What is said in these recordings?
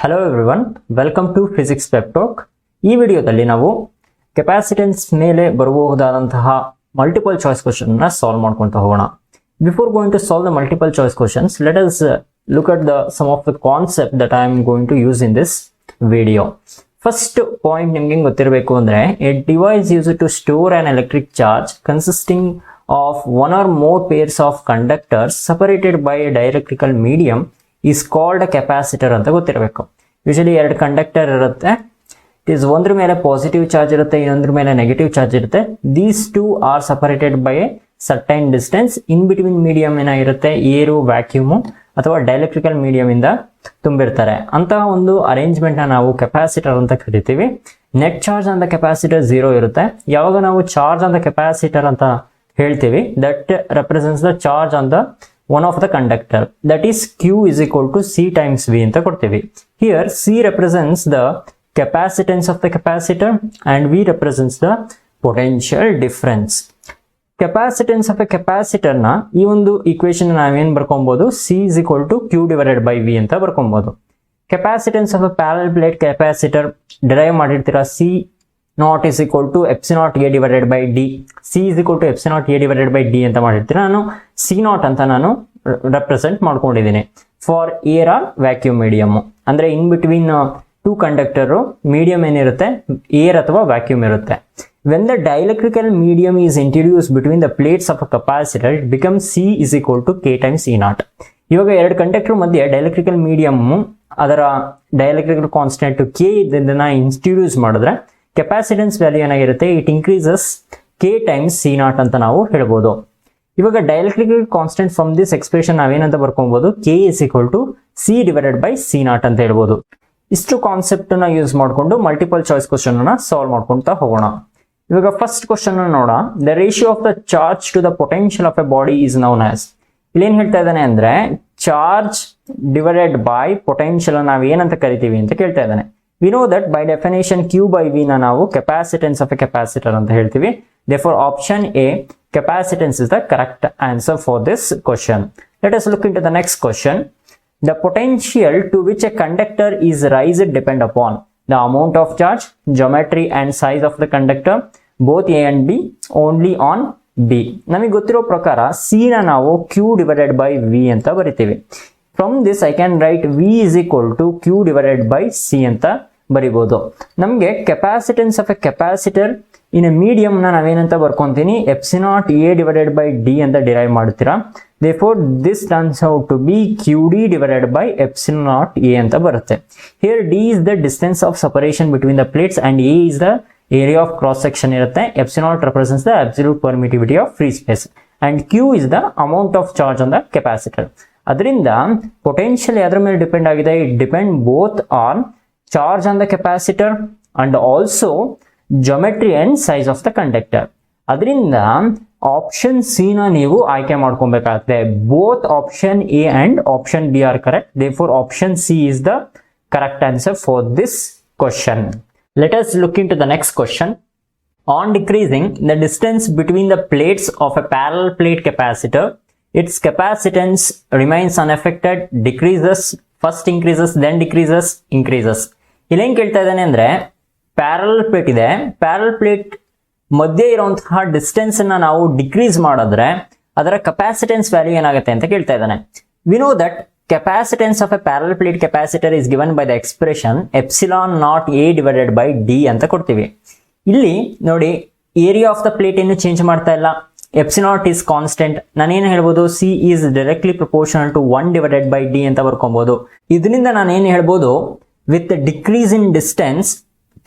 Hello everyone, welcome to physics web talk. ಈ ವಿಡಿಯೋದಲ್ಲಿ ನಾವು ಕೆಪಾಸಿಟೆನ್ಸ್ ಮೇಲೆ ಬರಬಹುದಾದಂತಹ ಮಲ್ಟಿಪಲ್ ಚಾಯ್ಸ್ ಕ್ವಶನ್ ಅನ್ನು ಸಾಲ್ವ್ ಮಾಡ್ಕೊಂತ ಹೋಗೋಣ. Before going to solve the multiple choice questions, let us look at some of the concept that I am going to use in this video. First point ನಿಮ್ಗೆ ಗೊತ್ತಿರಬೇಕು ಅಂದ್ರೆ, a device use to store an electric charge consisting of one or more pairs of conductors separated by a ಡೈಎಲೆಕ್ಟ್ರಿಕಲ್ medium is called a capacitor ಅಂತ ಗೊತ್ತಿರಬೇಕು. Usually ಎರಡು conductor ಇರುತ್ತೆ, ಒಂದ್ರ ಮೇಲೆ positive charge ಇರುತ್ತೆ, ಇನ್ನೊಂದ್ರ ಮೇಲೆ ನೆಗೆಟಿವ್ ಚಾರ್ಜ್ ಇರುತ್ತೆ. These two R separated by A certain distance. In between medium ಏನಾಗಿರುತ್ತೆ, ಏರು, ವ್ಯಾಕ್ಯೂಮು ಅಥವಾ ಡೈಎಲೆಕ್ಟ್ರಿಕಲ್ ಮೀಡಿಯಂ ಇಂದ ತುಂಬಿರ್ತಾರೆ. ಅಂತಹ ಒಂದು ಅರೇಂಜ್ಮೆಂಟ್ ನಾವು ಕೆಪಾಸಿಟರ್ ಅಂತ ಕರಿತೀವಿ. Net charge on the capacitor 0 ಇರುತ್ತೆ. ಯಾವಾಗ ನಾವು ಚಾರ್ಜ್ ಆನ್ ದ ಕೆಪಾಸಿಟರ್ ಅಂತ ಹೇಳ್ತೀವಿ, that represents the charge on the one of the conductor, that is Q is equal to C times V ಅಂತ ಕೊಡ್ತೀವಿ. Here C represents the capacitance of the capacitor and V represents the potential difference. Capacitance of a capacitor ನ ಈ ಒಂದು equation ನಾವೇನು ಬರ್ಕೊಬಹುದು, C is equal to Q divided by V ಅಂತ ಬರ್ಕೊಬಹುದು. Capacitance of a parallel plate capacitor derive ಮಾಡಿರ್ತೀರಾ, C naught is equal to epsilon naught A divided by D. C is equal to epsilon naught A divided by D ಅಂತ ಮಾಡಿರ್ತೀನಿ. ನಾನು C naught ಅಂತ ನಾನು represent ಮಾಡ್ಕೊಂಡಿದ್ದೀನಿ for air or vacuum medium. ಅಂದ್ರೆ in between two conductor medium ಏನಿರುತ್ತೆ, air ಅಥವಾ vacuum ಇರುತ್ತೆ. When the dielectrical medium is introduce between the plates of a capacitor, it become C is equal to K times E naught. ಇವಾಗ ಎರಡು conductor ಮಧ್ಯೆ ಡೈಎಲೆಕ್ಟ್ರಿಕಲ್ medium ಅದರ ಡೈಎಲೆಕ್ಟ್ರಿಕಲ್ constant K ಇದನ್ನ introduce ಮಾಡಿದ್ರೆ capacitance value ಏನಾಗಿರುತ್ತೆ, it increases K times C naught ಅಂತ ನಾವು ಹೇಳ್ಬೋದು. ಇವಾಗ ಡೈಎಲೆಕ್ಟ್ರಿಕಲ್ ಕಾನ್ಸ್ಟೆಂಟ್ ಫ್ರಮ್ ದಿಸ್ ಎಕ್ಸ್ಪ್ರೆಷನ್ ನಾವೇನಂತ ಬರ್ಕೊಬಹುದು, K is equal to C divided by C naught ಅಂತ ಹೇಳ್ಬೋದು. ಇಷ್ಟು ಕಾನ್ಸೆಪ್ಟ್ ನ ಯೂಸ್ ಮಾಡಿಕೊಂಡು ಮಲ್ಟಿಪಲ್ ಚಾಯ್ಸ್ ಕ್ವಶನ್ ಅನ್ನ ಸಾಲ್ವ್ ಮಾಡ್ಕೊಂತ ಹೋಗೋಣ. ಇವಾಗ ಫಸ್ಟ್ ಕ್ವಶನ್ ನೋಡ, the ratio of the charge to the potential of a body is known as. ಇಲ್ಲೇನ್ ಹೇಳ್ತಾ ಇದ್ದಾನೆ ಅಂದ್ರೆ, ಚಾರ್ಜ್ ಡಿವೈಡೆಡ್ ಬೈ ಪೊಟೆನ್ಷಿಯಲ್ ನಾವ್ ಏನಂತ ಕರಿತೀವಿ ಅಂತ ಕೇಳ್ತಾ ಇದ್ದಾನೆ. We know that by definition Q by V na ನಾವು capacitance of a capacitor ಅಂತ ಹೇಳ್ತೀವಿ. Therefore option A, capacitance is the correct answer for this question. Let us look into the next question. The potential to which a conductor is raised depend upon the amount of charge, geometry and size of the conductor, both A and B, only on B. ನಮಗೆ ಗೊತ್ತಿರೋ ಪ್ರಕಾರ C ನ ನಾವು Q divided by V ಅಂತ ಬರಿತೀವಿ. From this I can write V is equal to Q divided by C ಅಂತ ಬರಿಬಹುದು. ನಮಗೆ capacitance of A capacitor in a medium ನಾವೇನಂತ ಬರ್ಕೊಂತೀನಿ, epsilon naught A divided by D ಅಂತ derive ಮಾಡ್ತೀರಾ. Therefore this turns out to be QD divided by epsilon naught A ಅಂತ ಬರುತ್ತೆ. Here D is the distance of separation between the plates and A is the area of cross section ಇರುತ್ತೆ. Epsilon naught represents the absolute permittivity of free space and Q is the amount of charge on the capacitor. ಅದರಿಂದ potential ಯಾದ್ರ ಮೇಲೆ depend ಆಗಿದೆ, it depend both on charge on the capacitor and also geometry and size of the conductor. ಅದರಿಂದ option C ನ ನೀವು ಆಯ್ಕೆ ಮಾಡ್ಕೊಬೇಕಾಗುತ್ತೆ. Both option A and option B are correct. Therefore option C is the correct answer for this question. Let us look in to the next question. On decreasing the distance between the plates of a parallel plate capacitor, its capacitance remains unaffected, decreases, first increases, then decreases, increases. ಇಲ್ಲೇನ್ ಕೇಳ್ತಾ ಇದ್ದಾನೆ ಅಂದ್ರೆ, parallel plate ಇದೆ, parallel plate ಮಧ್ಯೆ ಇರುವಂತಹ distance ಅನ್ನ ನಾವು decrease ಮಾಡಿದ್ರೆ ಅದರ ಕೆಪಾಸಿಟೆನ್ಸ್ ವ್ಯಾಲ್ಯೂ ಏನಾಗುತ್ತೆ ಅಂತ ಕೇಳ್ತಾ ಇದ್ದಾನೆ. We know that capacitance of A parallel plate capacitor is given by the expression epsilon naught A divided by D ಅಂತ ಕೊಡ್ತೀವಿ. ಇಲ್ಲಿ ನೋಡಿ, ಏರಿಯಾ ಆಫ್ ದ ಪ್ಲೇಟ್ ಏನು ಚೇಂಜ್ ಮಾಡ್ತಾ ಇಲ್ಲ, epsilon naught is constant. ನಾನೇನು ಹೇಳ್ಬೋದು, C is directly proportional to 1 divided by D ಅಂತ ಬರ್ಕೊಬಹುದು. ಇದರಿಂದ ನಾನೇನು ಹೇಳ್ಬೋದು, with the decrease in distance,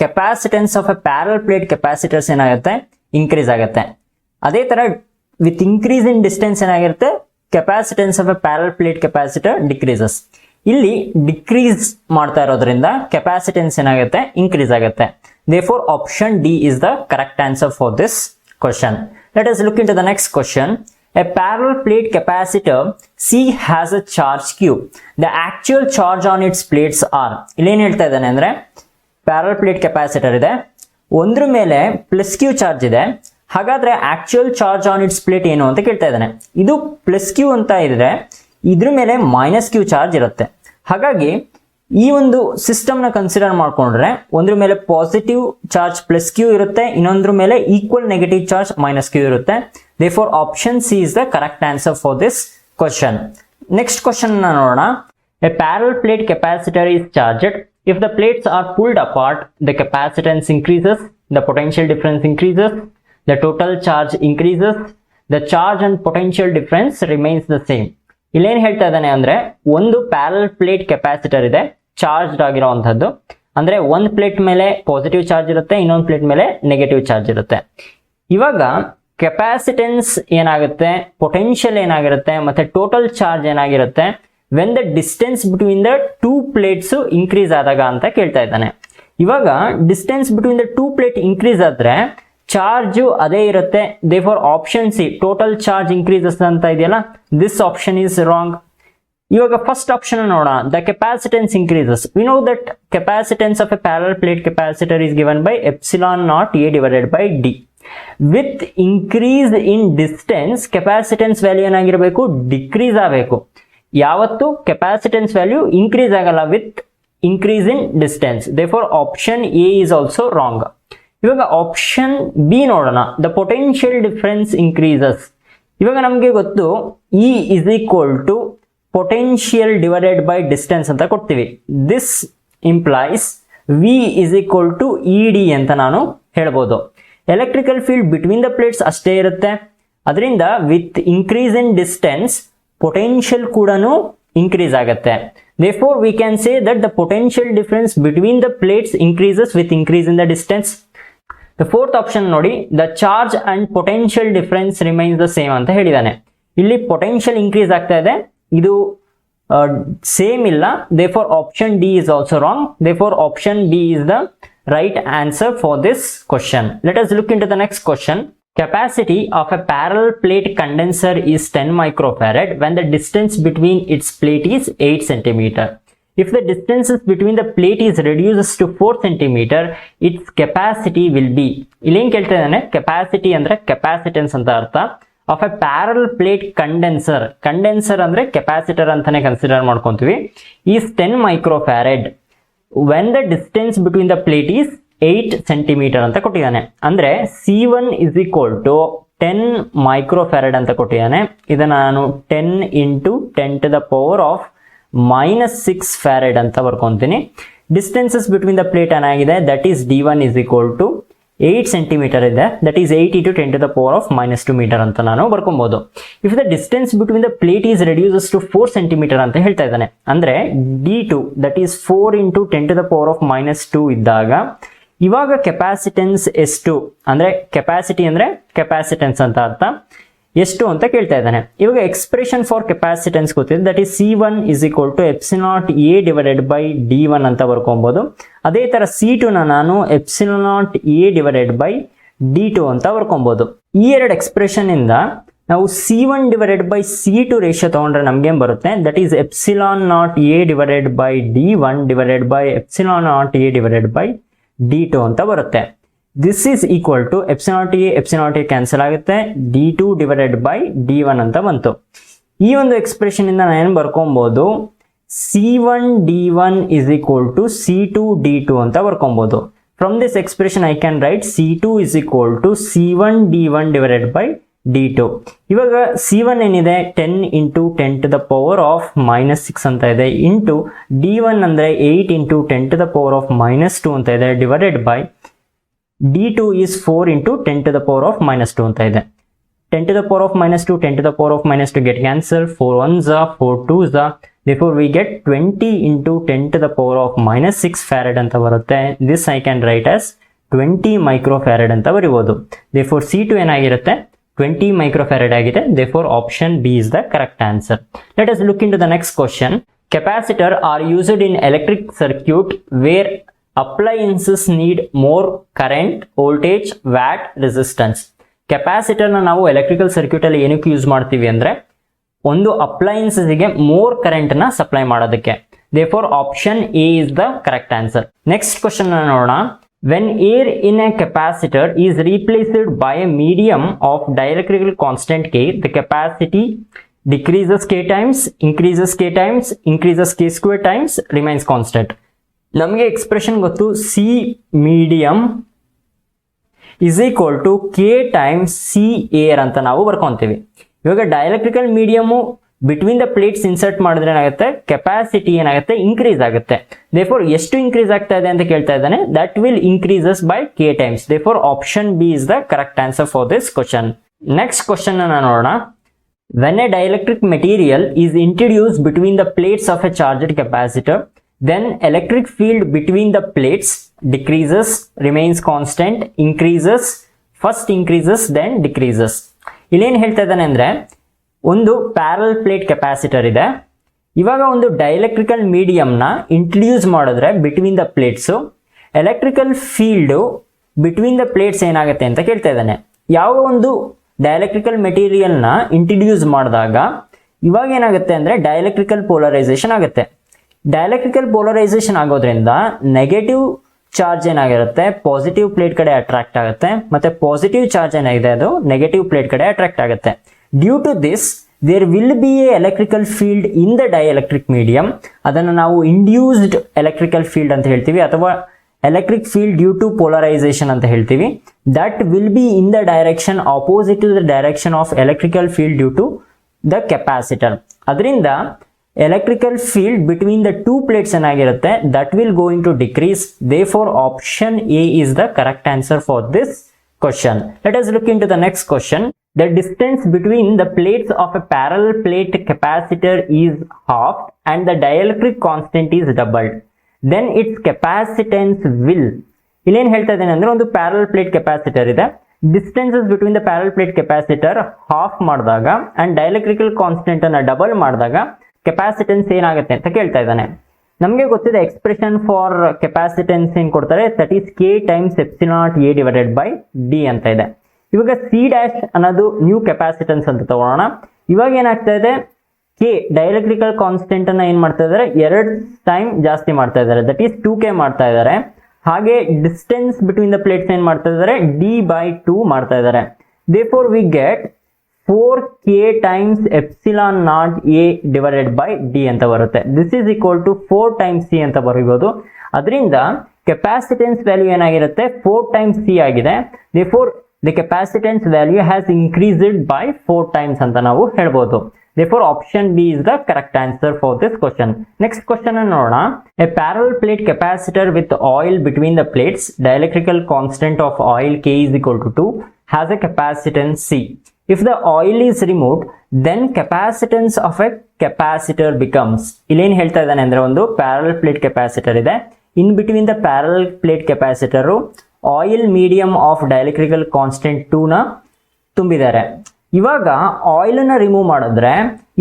capacitance of a parallel plate capacitors ಏನಾಗುತ್ತೆ, ಇನ್ಕ್ರೀಸ್ ಆಗುತ್ತೆ. ಅದೇ ತರ with increase in distance ಏನಾಗಿರುತ್ತೆ, capacitance of a parallel plate capacitor decreases. ಇಲ್ಲಿ ಡಿಕ್ರೀಸ್ ಮಾಡ್ತಾ ಇರೋದ್ರಿಂದ ಕೆಪಾಸಿಟೆನ್ಸ್ ಏನಾಗುತ್ತೆ, ಇನ್ಕ್ರೀಸ್ ಆಗುತ್ತೆ. Therefore option D is the correct answer for this question. Let us look into the next question. A parallel plate capacitor C has a charge Q. The actual charge on its plates are. ಇಲ್ಲೇನು ಹೇಳ್ತಾ ಇದ್ದಾನೆ ಅಂದ್ರೆ, parallel plate capacitor ಇದೆ, ಒಂದ್ರ ಮೇಲೆ plus Q charge ಇದೆ, ಹಾಗಾದ್ರೆ actual charge on its plate ಏನು ಅಂತ ಕೇಳ್ತಾ ಇದ್ದಾನೆ. ಇದು ಪ್ಲಸ್ ಕ್ಯೂ ಅಂತ ಇದ್ರೆ ಇದ್ರ ಮೇಲೆ ಮೈನಸ್ ಕ್ಯೂ ಚಾರ್ಜ್ ಇರುತ್ತೆ. ಹಾಗಾಗಿ ಈ ಒಂದು ಸಿಸ್ಟಮ್ ನ ಕನ್ಸಿಡರ್ ಮಾಡ್ಕೊಂಡ್ರೆ ಒಂದ್ರ ಮೇಲೆ ಪಾಸಿಟಿವ್ ಚಾರ್ಜ್ ಪ್ಲಸ್ ಕ್ಯೂ ಇರುತ್ತೆ, ಇನ್ನೊಂದ್ರ ಮೇಲೆ equal negative charge minus Q ಇರುತ್ತೆ. Therefore option C is the correct answer for this question. Next question ನೋಡೋಣ. A parallel plate capacitor is charged. If the plates are pulled apart, the capacitance increases, the potential difference increases, the total charge increases, the charge and potential difference remains the same. ಇಲ್ಲೇನು ಹೇಳ್ತಾ ಇದ್ದಾನೆ ಅಂದ್ರೆ, ಒಂದು parallel plate capacitor ಇದೆ, charge ಆಗಿರೋವಂಥದ್ದು. ಅಂದ್ರೆ ಒಂದು plate ಮೇಲೆ positive charge ಇರುತ್ತೆ, ಇನ್ನೊಂದು ಪ್ಲೇಟ್ ಮೇಲೆ ನೆಗೆಟಿವ್ ಚಾರ್ಜ್ ಇರುತ್ತೆ. ಇವಾಗ ಕೆಪಾಸಿಟೆನ್ಸ್ ಏನಾಗುತ್ತೆ, ಪೊಟೆನ್ಷಿಯಲ್ ಏನಾಗಿರುತ್ತೆ, ಮತ್ತೆ ಟೋಟಲ್ ಚಾರ್ಜ್ ಏನಾಗಿರುತ್ತೆ when the distance between the two plates increase ಆದಾಗ ಅಂತ ಕೇಳ್ತಾ ಇದ್ದಾನೆ. ಇವಾಗ distance between the two plate increase ಆದ್ರೆ ಚಾರ್ಜ್ ಅದೇ ಇರುತ್ತೆ. Therefore option C total charge increases ಅಂತ ಇದೆಯಲ್ಲ, ದಿಸ್ ಆಪ್ಷನ್ ಈಸ್ ರಾಂಗ್. ಇವಾಗ ಫಸ್ಟ್ ಆಪ್ಷನ್ ನೋಡೋಣ. The capacitance increases. We know that capacitance of A parallel plate capacitor is given by epsilon naught A divided by D. With increase in distance capacitance value ಏನಾಗಿರಬೇಕು, decrease ಆಗಬೇಕು. ಯಾವತ್ತು capacitance value increase ಆಗಲ್ಲ with increase in distance. Therefore option A is also wrong. ಇವಾಗ option B ನೋಡೋಣ. The potential difference increases. ಇವಾಗ ನಮಗೆ ಗೊತ್ತು E is equal to potential divided by distance ಅಂತ ಕೊಡ್ತೀವಿ. This implies V is equal to E D ಅಂತ ನಾನು ಹೇಳ್ಬೋದು. Electrical field between the plates ಅಷ್ಟೇ ಇರುತ್ತೆ. ಅದರಿಂದ with increase in distance potential ಕೂಡ ಇನ್ಕ್ರೀಸ್ ಆಗುತ್ತೆ. Therefore, we can say that the potential difference between the plates increases with increase in the distance. The fourth option ನೋಡಿ, the charge and potential difference remains the same ಅಂತ ಹೇಳಿದಾನೆ. ಇಲ್ಲಿ potential increase ಆಗ್ತಾ ಇದೆ, ಇದು same ಇಲ್ಲ. Therefore, option D is also wrong. Therefore, option B is the right answer for this question. Let us look into the next question. Capacity of a parallel plate condenser is 10 microfarad when the distance between its plate is 8 cm. If the distances between the plate is reduced to 4 cm, its capacity will be. ಇಲ್ಲಿ ಏನು ಕೇಳ್ತಾ ಇದ್ದಾನೆ, capacity ಅಂದ್ರೆ capacitance ಅಂತ ಅರ್ಥ. Of A parallel plate condenser. Condenser ಅಂದ್ರೆ capacitor ಅಂತಾನೆ consider ಮಾಡ್ಕೊಂತೀವಿ. Is 10 microfarad when the distance between the plate is 8 centimetre ಅಂತ ಕೊಟ್ಟಿದ್ದಾನೆ. ಅಂದ್ರೆ C1 is equal to 10 microfarad ಅಂತ ಕೊಟ್ಟಿದ್ದಾನೆ. ಇದನ್ನ ನಾನು 10 into 10 to the power of -6 farad ಅಂತ ಬರ್ಕೊಂತೀನಿ. ಡಿಸ್ಟೆನ್ಸಸ್ ಬಿಟ್ವೀನ್ ದ ಪ್ಲೇಟ್ ಏನಾಗಿದೆ, that is D1 is equal to 8 centimetre ಇದೆ. That is 8 into 10 to the power of -2 metre ಅಂತ ನಾನು ಬರ್ಕೊಬಹುದು. If the distance between the plate is reduces to 4 centimetre ಅಂತ ಹೇಳ್ತಾ ಇದ್ದಾನೆ. ಅಂದ್ರೆ D2 that is 4 into 10 to the power of -2 ಇದ್ದಾಗ ಇವಾಗ ಕೆಪಾಸಿಟೆನ್ಸ್ ಎಷ್ಟು ಅಂದ್ರೆ, ಕೆಪಾಸಿಟಿ ಅಂದ್ರೆ ಕೆಪಾಸಿಟೆನ್ಸ್ ಅಂತ ಅರ್ಥ, ಎಷ್ಟು ಅಂತ ಕೇಳ್ತಾ ಇದ್ದಾನೆ. ಇವಾಗ ಎಕ್ಸ್ಪ್ರೆಷನ್ ಫಾರ್ ಕೆಪಾಸಿಟೆನ್ಸ್ ಗೊತ್ತಿದೆ, that is C1 is equal to epsilon A divided by D1 ಅಂತ ಬರ್ಕೊಬಹುದು. ಅದೇ ತರ C2 ನಾನು epsilon A divided by D2 ಅಂತ ಬರ್ಕೊಬಹುದು. ಈ ಎರಡು ಎಕ್ಸ್ಪ್ರೆಷನ್ ಇಂದ ನಾವು C1 divided by C2 ratio ತಗೊಂಡ್ರೆ ನಮ್ಗೆ ಏನ್ ಬರುತ್ತೆ, that is epsilon A divided by D1 divided by epsilon A divided by D2 ಅಂತ ಬರುತ್ತೆ. This is equal to epsilon A cancel ಆಗುತ್ತೆ, D2 divided by D1 ಅಂತ ಬಂತು. ಈ ಒಂದು ಎಕ್ಸ್ಪ್ರೆಷನ್ ಇಂದ ನಾನು ಏನು ಬರ್ಕೊಬಹುದು, C1 D1 is equal to C2 D2 ಅಂತ ಬರ್ಕೊಬಹುದು. From this expression I can write C2 is equal to C1 D1 divided by D2. ಇವಾಗ C1 ಏನಿದೆ 10 into 10 to the power of -6 ಅಂತ ಇದೆ, ಇಂಟು D1 ಅಂದ್ರೆ 8 into 10 to the power of -2 ಅಂತ ಇದೆ, divided by D2 is 4 into 10 to the power of -2 ಅಂತ ಇದೆ. 10 to the power of -2, 10 to the power of -2 get cancelled, 4 1s are 4 2s are, therefore we get 20 into 10 to the power of -6 farad ಅಂತ ಬರುತ್ತೆ. This I can write as 20 microfarad ಅಂತ ಬರೀಬಹುದು. Therefore C2 ಏನಾಗಿರುತ್ತೆ, 20 microfarad ಆಗಿದೆ. Therefore option B is the correct answer. Let us look into the next question. Capacitor are used in electric circuit where appliances need more current, voltage, watt, resistance. Capacitor ನಾವು electrical circuit ಅಲ್ಲಿ ಏನಕ್ಕೆ use ಮಾಡ್ತೀವಿ ಅಂದ್ರೆ, ಒಂದು appliances ಗೆ more current ನ supply ಮಾಡೋದಕ್ಕೆ. Therefore option A is the correct answer. Next question ನೋಡೋಣ. When air in a capacitor is replaced by a medium of dielectrical constant K, the capacity decreases k times, increases k times, increases k square times, remains constant. ನಮಗೆ expression ಗೊತ್ತು, C medium is equal to K times C air ಅಂತ ನಾವು ಬರ್ಕೊಂತೀವಿ. ಇವಾಗ dielectrical medium between the plates insert ಮಾಡಿದ್ರೆ ಏನಾಗುತ್ತೆ, capacity ಏನಾಗುತ್ತೆ, increase ಆಗುತ್ತೆ. ದೇರ್ಫೋರ್ ಎಷ್ಟು ಇನ್ಕ್ರೀಸ್ ಆಗ್ತಾ ಇದೆ ಅಂತ ಕೇಳ್ತಾ ಇದ್ದಾನೆ, that will increases by K times. Therefore option B is the correct answer for this question. Next question ಅನ್ನ ನೋಡೋಣ. When A dielectric material is introduced between the plates of A charged capacitor, then electric field between the plates decreases, remains constant, increases, first increases then decreases. ಇಲ್ಲೇನು ಹೇಳ್ತಾ ಇದ್ದಾನೆ ಅಂದ್ರೆ, ಒಂದು parallel plate capacitor ಇದೆ. ಇವಾಗ ಒಂದು ಡೈಎಲೆಕ್ಟ್ರಿಕಲ್ ಮೀಡಿಯಂನ ಇಂಟ್ರೊಡ್ಯೂಸ್ ಮಾಡಿದ್ರೆ between the plates, electrical field between the plates ಏನಾಗುತ್ತೆ ಅಂತ ಕೇಳ್ತಾ ಇದ್ದಾನೆ. ಯಾವ ಒಂದು ಡೈಎಲೆಕ್ಟ್ರಿಕಲ್ ಮೆಟೀರಿಯಲ್ನ ಇಂಟ್ರೊಡ್ಯೂಸ್ ಮಾಡಿದಾಗ ಇವಾಗ ಏನಾಗುತ್ತೆ ಅಂದರೆ ಡೈಎಲೆಕ್ಟ್ರಿಕಲ್ ಪೋಲರೈಸೇಷನ್ ಆಗುತ್ತೆ. ಡೈಎಲೆಕ್ಟ್ರಿಕಲ್ ಪೋಲರೈಸೇಷನ್ ಆಗೋದ್ರಿಂದ ನೆಗೆಟಿವ್ ಚಾರ್ಜ್ ಏನಾಗಿರುತ್ತೆ ಪಾಸಿಟಿವ್ ಪ್ಲೇಟ್ ಕಡೆ ಅಟ್ರಾಕ್ಟ್ ಆಗುತ್ತೆ, ಮತ್ತೆ ಪಾಸಿಟಿವ್ ಚಾರ್ಜ್ ಏನಾಗಿದೆ ಅದು ನೆಗೆಟಿವ್ ಪ್ಲೇಟ್ ಕಡೆ ಅಟ್ರಾಕ್ಟ್ ಆಗುತ್ತೆ. Due to this there will be a electrical field in the dielectric medium. ಅದನ್ನು ನಾವು ಇಂಡ್ಯೂಸ್ಡ್ ಎಲೆಕ್ಟ್ರಿಕಲ್ ಫೀಲ್ಡ್ ಅಂತ ಹೇಳ್ತೀವಿ, ಅಥವಾ electric field due to polarisation ಅಂತ ಹೇಳ್ತೀವಿ. That will be in the direction opposite to the direction of electrical field due to the capacitor. ಅದರಿಂದ electrical field between the two plates ಏನಾಗಿರುತ್ತೆ, that will going to decrease. Therefore option A is the correct answer for this question. Let us look into the next question. The distance between the plates of a parallel plate capacitor is halved and the dielectric constant is doubled. Then its capacitance will. ಇಲ್ಲೇನು ಹೇಳ್ತಾ ಇದ್ದೇನೆ ಅಂದ್ರೆ, ಒಂದು parallel plate capacitor ಇದೆ, distances between the parallel plate capacitor half ಮಾಡಿದಾಗ and ಡೈಎಲೆಕ್ಟ್ರಿಕಲ್ constant ಅನ್ನ double ಮಾಡಿದಾಗ capacitance ಏನಾಗುತ್ತೆ ಅಂತ ಕೇಳ್ತಾ ಇದ್ದಾನೆ. ನಮಗೆ ಗೊತ್ತಿದೆ ಎಕ್ಸ್ಪ್ರೆಷನ್ ಫಾರ್ ಕೆಪಾಸಿಟೆನ್ಸ್ ಏನ್ ಕೊಡ್ತಾರೆ, that is K times epsilon A divided by D ಅಂತ ಇದೆ. ಇವಾಗ ಸಿ ಡ್ಯಾಶ್ ಅನ್ನೋದು ನ್ಯೂ ಕೆಪಾಸಿಟೆನ್ಸ್ ಅಂತ ತಗೊಳ್ಳೋಣ. ಇವಾಗ ಏನಾಗ್ತಾ ಇದೆ, ಕೆ ಡೈಎಲೆಕ್ಟ್ರಿಕಲ್ ಕಾನ್ಸ್ಟೆಂಟ್ ಅನ್ನ ಏನ್ ಮಾಡ್ತಾ ಇದ್ದಾರೆ, 2 ಟೈಮ್ ಜಾಸ್ತಿ ಮಾಡ್ತಾ ಇದ್ದಾರೆ, ದಟ್ ಈಸ್ 2k ಮಾಡ್ತಾ ಇದ್ದಾರೆ. ಹಾಗೆ ಡಿಸ್ಟೆನ್ಸ್ ಬಿಟ್ವೀನ್ ದ ಪ್ಲೇಟ್ಸ್ ಏನ್ ಮಾಡ್ತಾ ಇದ್ದಾರೆ, d/2 ಮಾಡ್ತಾ ಇದ್ದಾರೆ. therefore we get 4k times epsilon naught a divided by d ಅಂತ ಬರುತ್ತೆ. This is equal to 4 times c ಅಂತ ಬರೀಬಹುದು. ಅದರಿಂದ ಕೆಪಾಸಿಟೆನ್ಸ್ ವ್ಯಾಲ್ಯೂ ಏನಾಗಿರುತ್ತೆ, 4 times c ಆಗಿದೆ. therefore the capacitance value has increased by 4 times ಅಂತ ನಾವು ಹೇಳ್ಬೋದು. therefore option B is the correct answer for this question. Next question ಅನ್ನು ನೋಡೋಣ. A parallel plate capacitor with oil between the plates, dielectrical constant of oil K is equal to 2, has a capacitance C. If the oil is removed, then capacitance of a capacitor becomes. ಇಲ್ಲೇನು ಹೇಳ್ತಾ ಇದ್ದಾನೆ ಅಂದ್ರೆ, ಒಂದು parallel plate capacitor ಇದೆ, in between the parallel plate capacitor oil medium of dielectrical constant 2 ನ ತುಂಬಿದ್ದಾರೆ. ಇವಾಗ oil ನ ರಿಮೂವ್ ಮಾಡಿದ್ರೆ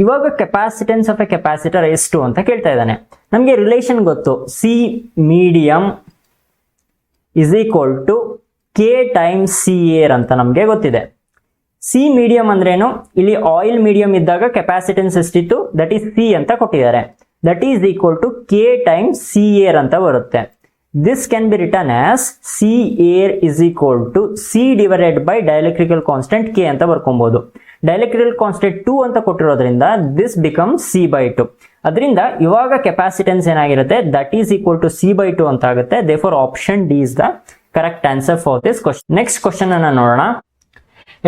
ಇವಾಗ ಕೆಪಾಸಿಟೆನ್ಸ್ ಆಫ್ ಎ ಕೆಪಾಸಿಟರ್ ಎಷ್ಟು ಅಂತ ಕೇಳ್ತಾ ಇದ್ದಾನೆ. ನಮಗೆ ರಿಲೇಷನ್ ಗೊತ್ತು, C medium is equal to K times C air ಅಂತ ನಮಗೆ ಗೊತ್ತಿದೆ. ಸಿ ಮೀಡಿಯಂ ಅಂದ್ರೇನು, ಇಲ್ಲಿ ಆಯಿಲ್ ಮೀಡಿಯಂ ಇದ್ದಾಗ ಕೆಪಾಸಿಟೆನ್ಸ್ ಎಷ್ಟಿತ್ತು, ದಟ್ ಈಸ್ ಸಿ ಅಂತ ಕೊಟ್ಟಿದ್ದಾರೆ, that is equal to K times C air ಅಂತ ಬರುತ್ತೆ. This can be written as C air is equal to C divided by dielectrical constant K ಅಂತ ಬರ್ಕೊಬಹುದು. ಡೈಎಲೆಕ್ಟ್ರಿಕಲ್ ಕಾನ್ಸ್ಟೆಂಟ್ 2 ಅಂತ ಕೊಟ್ಟಿರೋದ್ರಿಂದ this become c/2. ಅದರಿಂದ ಇವಾಗ capacitance ಏನಾಗಿರುತ್ತೆ, that is equal to c/2 ಅಂತ ಆಗುತ್ತೆ. therefore option D is the correct answer for this question. Next question ಅನ್ನ ನೋಡೋಣ.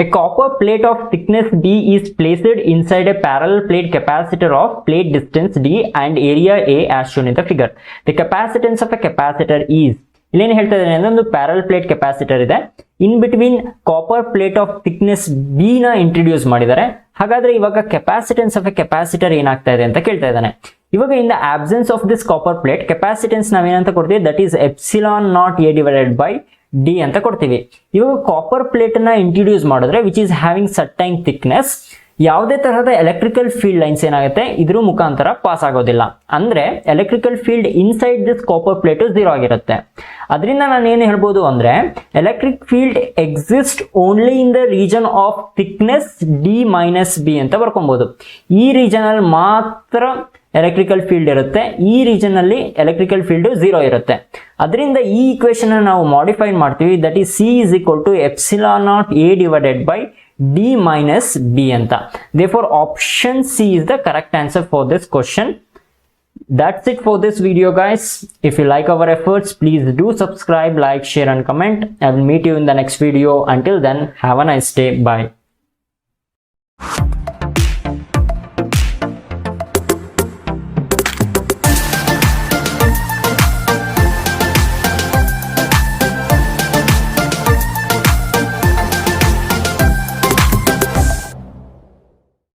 A copper plate of thickness D is placed inside a parallel plate capacitor of plate distance D and area A as shown in the figure. The capacitance of a capacitor is. ಇಲ್ಲೇನು ಹೇಳ್ತಾ ಇದ್ದಾನೆ ಅಂದ್ರೆ, ಒಂದು parallel plate capacitor ಇದೆ, in between copper plate of thickness B ನ introduce ಮಾಡಿದ್ದಾರೆ. ಹಾಗಾದ್ರೆ ಇವಾಗ ಕೆಪಾಸಿಟೆನ್ಸ್ ಆಫ್ ಎ ಕೆಪಾಸಿಟರ್ ಏನಾಗ್ತಾ ಇದೆ ಅಂತ ಕೇಳ್ತಾ ಇದ್ದಾನೆ. ಇವಾಗ in the absence of this copper plate capacitance ನಾವೇನಂತ ಕೊಡ್ತೀವಿ, that is epsilon naught A divided by D ಅಂತ ಕೊಡ್ತೀವಿ. ಇವಾಗ ಕಾಪರ್ ಪ್ಲೇಟ್ ನ ಇಂಟ್ರೊಡ್ಯೂಸ್ ಮಾಡಿದ್ರೆ which is having certain thickness, ಯಾವುದೇ ತರಹದ ಎಲೆಕ್ಟ್ರಿಕಲ್ ಫೀಲ್ಡ್ ಲೈನ್ಸ್ ಏನಾಗುತ್ತೆ ಇದ್ರ ಮುಖಾಂತರ ಪಾಸ್ ಆಗೋದಿಲ್ಲ. ಅಂದ್ರೆ electrical field inside this copper plate 0 ಆಗಿರುತ್ತೆ. ಅದರಿಂದ ನಾನು ಏನು ಹೇಳ್ಬೋದು ಅಂದ್ರೆ, electric field exist only in the region of thickness D-B ಅಂತ ಬರ್ಕೊಬಹುದು. ಈ ರೀಜನ್ ಅಲ್ಲಿ ಮಾತ್ರ ಎಲೆಕ್ಟ್ರಿಕಲ್ ಫೀಲ್ಡ್ ಇರುತ್ತೆ, ಈ ರೀಜನ್ ಅಲ್ಲಿ ಎಲೆಕ್ಟ್ರಿಕಲ್ ಫೀಲ್ಡ್ 0 ಇರುತ್ತೆ. ಅದರಿಂದ ಈ ಈಕ್ವೇಶನ್ ನಾವು ಮಾಡಿಫೈ ಮಾಡ್ತೀವಿ, that is C is equal to epsilon naught A divided by D minus B ಅಂತ. Therefore option C is the correct answer for this question. That's it for this video, guys. If you like our efforts, please do subscribe, like, share and comment. I will meet you in the next video. Until then, have a nice day. Bye.